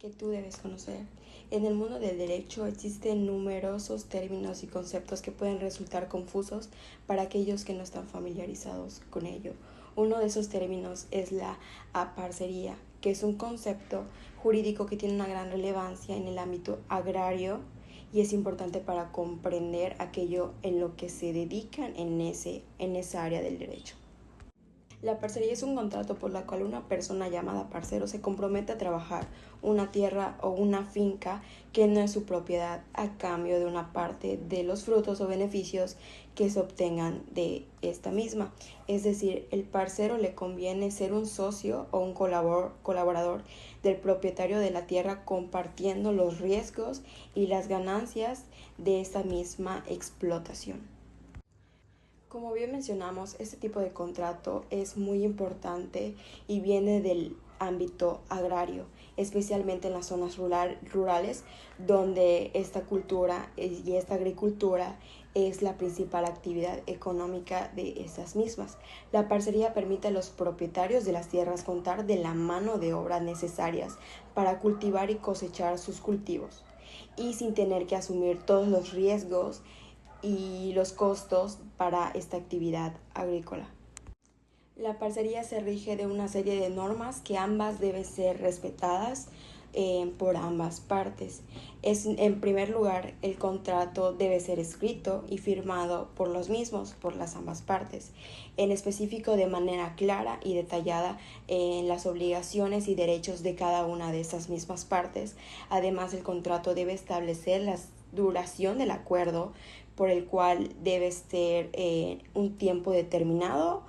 que tú debes conocer. En el mundo del derecho existen numerosos términos y conceptos que pueden resultar confusos para aquellos que no están familiarizados con ello. Uno de esos términos es la aparcería, que es un concepto jurídico que tiene una gran relevancia en el ámbito agrario y es importante para comprender aquello en lo que se dedican en esa área del derecho. La parcería es un contrato por la cual una persona llamada parcero se compromete a trabajar una tierra o una finca que no es su propiedad a cambio de una parte de los frutos o beneficios que se obtengan de esta misma. Es decir, el parcero le conviene ser un socio o un colaborador del propietario de la tierra compartiendo los riesgos y las ganancias de esta misma explotación. Como bien mencionamos, este tipo de contrato es muy importante y viene del ámbito agrario, especialmente en las zonas rurales, donde esta cultura y esta agricultura es la principal actividad económica de estas mismas. La parcería permite a los propietarios de las tierras contar de la mano de obra necesarias para cultivar y cosechar sus cultivos, y sin tener que asumir todos los riesgos y los costos para esta actividad agrícola. La parcería se rige de una serie de normas que ambas deben ser respetadas por ambas partes. En primer lugar, el contrato debe ser escrito y firmado por los mismos, por las ambas partes, en específico de manera clara y detallada en las obligaciones y derechos de cada una de esas mismas partes. Además, el contrato debe establecer la duración del acuerdo por el cual debe ser un tiempo determinado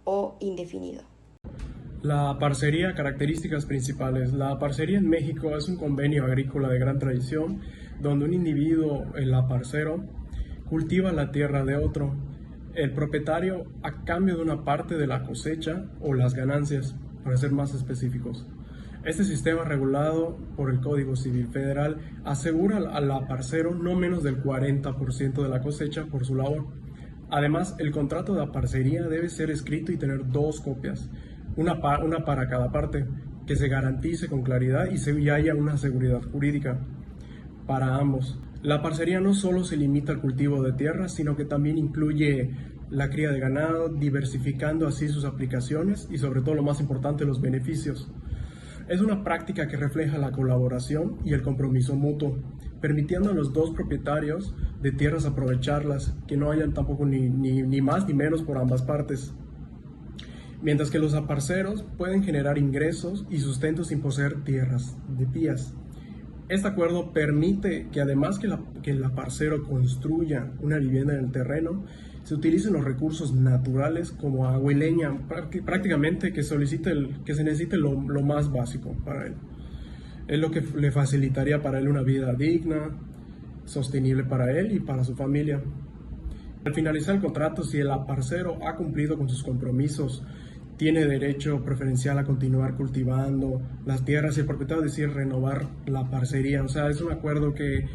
o indefinido. La parcería, características principales. La parcería en México es un convenio agrícola de gran tradición donde un individuo, el aparcero, cultiva la tierra de otro, el propietario a cambio de una parte de la cosecha o las ganancias, para ser más específicos. Este sistema regulado por el Código Civil Federal asegura al aparcero no menos del 40% de la cosecha por su labor. Además, el contrato de aparcería debe ser escrito y tener dos copias, una para cada parte, que se garantice con claridad y haya una seguridad jurídica para ambos. La parcería no solo se limita al cultivo de tierra, sino que también incluye la cría de ganado, diversificando así sus aplicaciones y sobre todo lo más importante, los beneficios. Es una práctica que refleja la colaboración y el compromiso mutuo, permitiendo a los dos propietarios de tierras aprovecharlas, que no hayan tampoco ni más ni menos por ambas partes. Mientras que los aparceros pueden generar ingresos y sustento sin poseer tierras de pías. Este acuerdo permite que además que el aparcero construya una vivienda en el terreno, se utilicen los recursos naturales como agua y leña, prácticamente que se necesite lo más básico para él. Es lo que le facilitaría para él una vida digna, sostenible para él y para su familia. Al finalizar el contrato, si el aparcero ha cumplido con sus compromisos, tiene derecho preferencial a continuar cultivando las tierras y el propietario decide renovar la parcería. O sea, es un acuerdo que,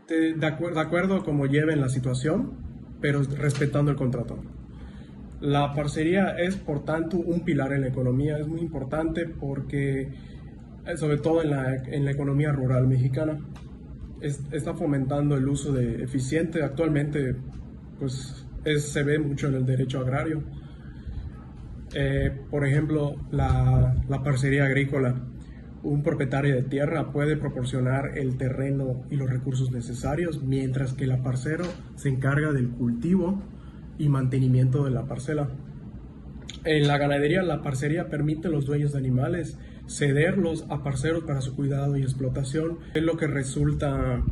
de acuerdo a cómo lleven la situación, pero respetando el contrato. La parcería es, por tanto, un pilar en la economía. Es muy importante porque, sobre todo en la economía rural mexicana, está fomentando el uso de eficiente. Actualmente, pues, se ve mucho en el derecho agrario. Por ejemplo, la parcería agrícola. Un propietario de tierra puede proporcionar el terreno y los recursos necesarios, mientras que el aparcero se encarga del cultivo y mantenimiento de la parcela. En la ganadería, la parcería permite a los dueños de animales cederlos a parceros para su cuidado y explotación, es lo que resulta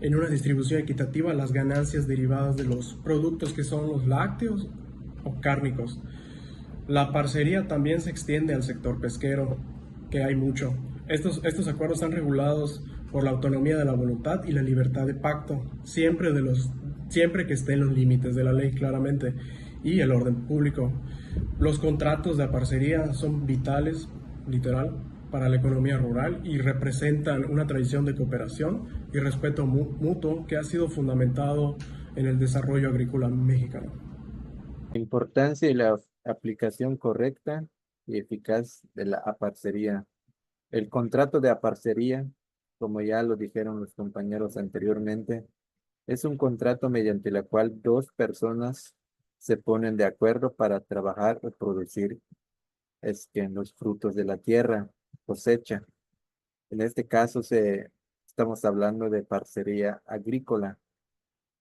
en una distribución equitativa las ganancias derivadas de los productos que son los lácteos o cárnicos. La parcería también se extiende al sector pesquero, que hay mucho. Estos acuerdos están regulados por la autonomía de la voluntad y la libertad de pacto, siempre que estén los límites de la ley, claramente, y el orden público. Los contratos de parcería son vitales, literal, para la economía rural y representan una tradición de cooperación y respeto mutuo que ha sido fundamentado en el desarrollo agrícola mexicano. Importancia y la aplicación correcta y eficaz de la aparcería. El contrato de aparcería, como ya lo dijeron los compañeros anteriormente, es un contrato mediante el cual dos personas se ponen de acuerdo para trabajar o producir en los frutos de la tierra, cosecha. En este caso estamos hablando de parcería agrícola,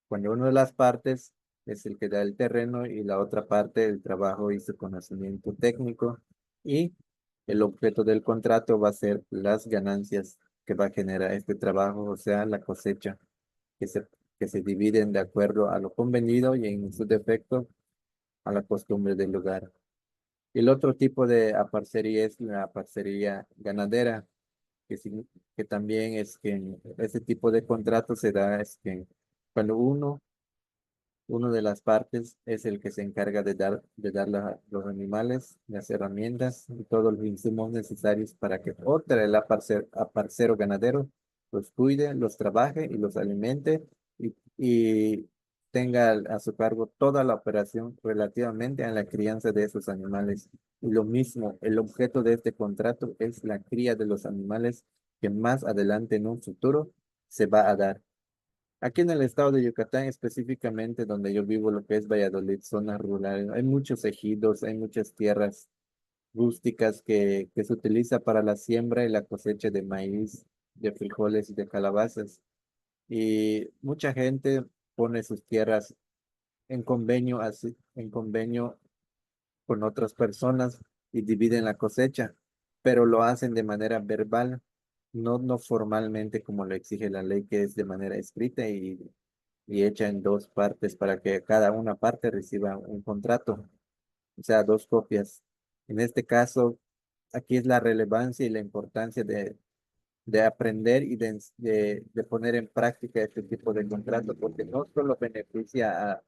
cuando una de las partes es el que da el terreno y la otra parte el trabajo y su conocimiento técnico, y el objeto del contrato va a ser las ganancias que va a generar este trabajo, o sea, la cosecha, que se, que se dividen de acuerdo a lo convenido y en su defecto a la costumbre del lugar. Y el otro tipo de aparcería es la aparcería ganadera, que también es que en ese tipo de contrato se da cuando uno de las partes es el que se encarga de dar los animales, las herramientas y todos los insumos necesarios para que otra, el aparcero ganadero, los cuide, los trabaje y los alimente, y tenga a su cargo toda la operación relativamente a la crianza de esos animales. Y lo mismo, el objeto de este contrato es la cría de los animales que más adelante en un futuro se va a dar. Aquí en el estado de Yucatán, específicamente donde yo vivo, lo que es Valladolid, zonas rurales, hay muchos ejidos, hay muchas tierras rústicas que se utiliza para la siembra y la cosecha de maíz, de frijoles y de calabazas. Y mucha gente pone sus tierras en convenio con otras personas y dividen la cosecha, pero lo hacen de manera verbal, no formalmente como lo exige la ley, que es de manera escrita y hecha en dos partes para que cada una parte reciba un contrato, o sea, dos copias. En este caso, aquí es la relevancia y la importancia de aprender y de poner en práctica este tipo de contrato, porque no solo beneficia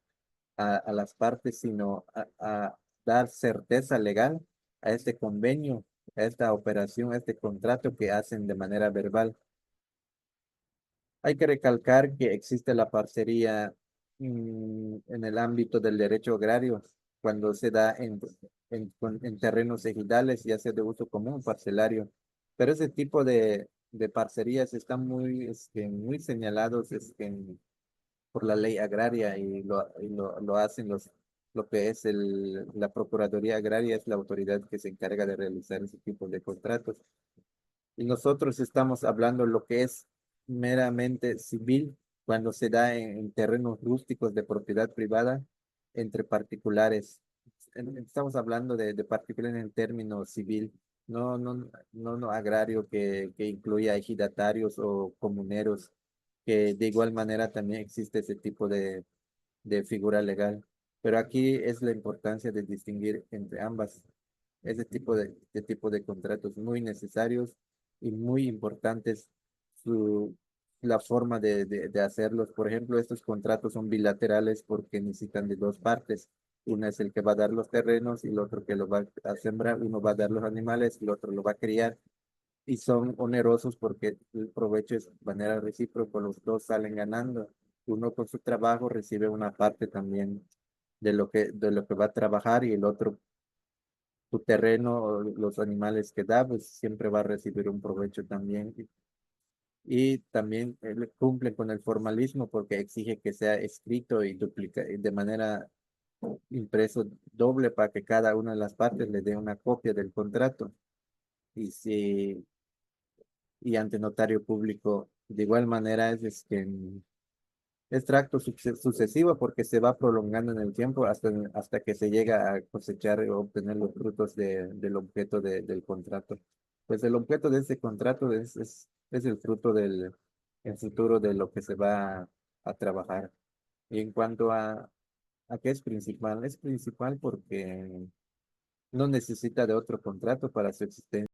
a las partes, sino a dar certeza legal a este convenio, a esta operación, a este contrato que hacen de manera verbal. Hay que recalcar que existe la parcería en el ámbito del derecho agrario, cuando se da en terrenos ejidales, ya sea de uso común, parcelario. Pero ese tipo de parcerías están muy señalados por la ley agraria, y lo hacen lo que es la Procuraduría Agraria, es la autoridad que se encarga de realizar ese tipo de contratos. Y nosotros estamos hablando lo que es meramente civil, cuando se da en terrenos rústicos de propiedad privada entre particulares. Estamos hablando de particulares en términos civil, no agrario, que incluya ejidatarios o comuneros, que de igual manera también existe ese tipo de figura legal. Pero aquí es la importancia de distinguir entre ambas, ese tipo de contratos muy necesarios y muy importantes, su, la forma de hacerlos. Por ejemplo, estos contratos son bilaterales porque necesitan de dos partes. Una es el que va a dar los terrenos y el otro que lo va a sembrar. Uno va a dar los animales y el otro lo va a criar. Y son onerosos porque el provecho es de manera recíproca, los dos salen ganando. Uno con su trabajo recibe una parte también de lo que va a trabajar, y el otro, su terreno o los animales que da, pues siempre va a recibir un provecho también. Y también cumple con el formalismo porque exige que sea escrito y de manera impreso doble, para que cada una de las partes le dé una copia del contrato. Y si y ante notario público. De igual manera es que es tracto sucesivo porque se va prolongando en el tiempo hasta que se llega a cosechar o obtener los frutos del objeto del contrato. Pues el objeto de ese contrato es el fruto el futuro de lo que se va a trabajar. Y en cuanto a qué es principal porque no necesita de otro contrato para su existencia.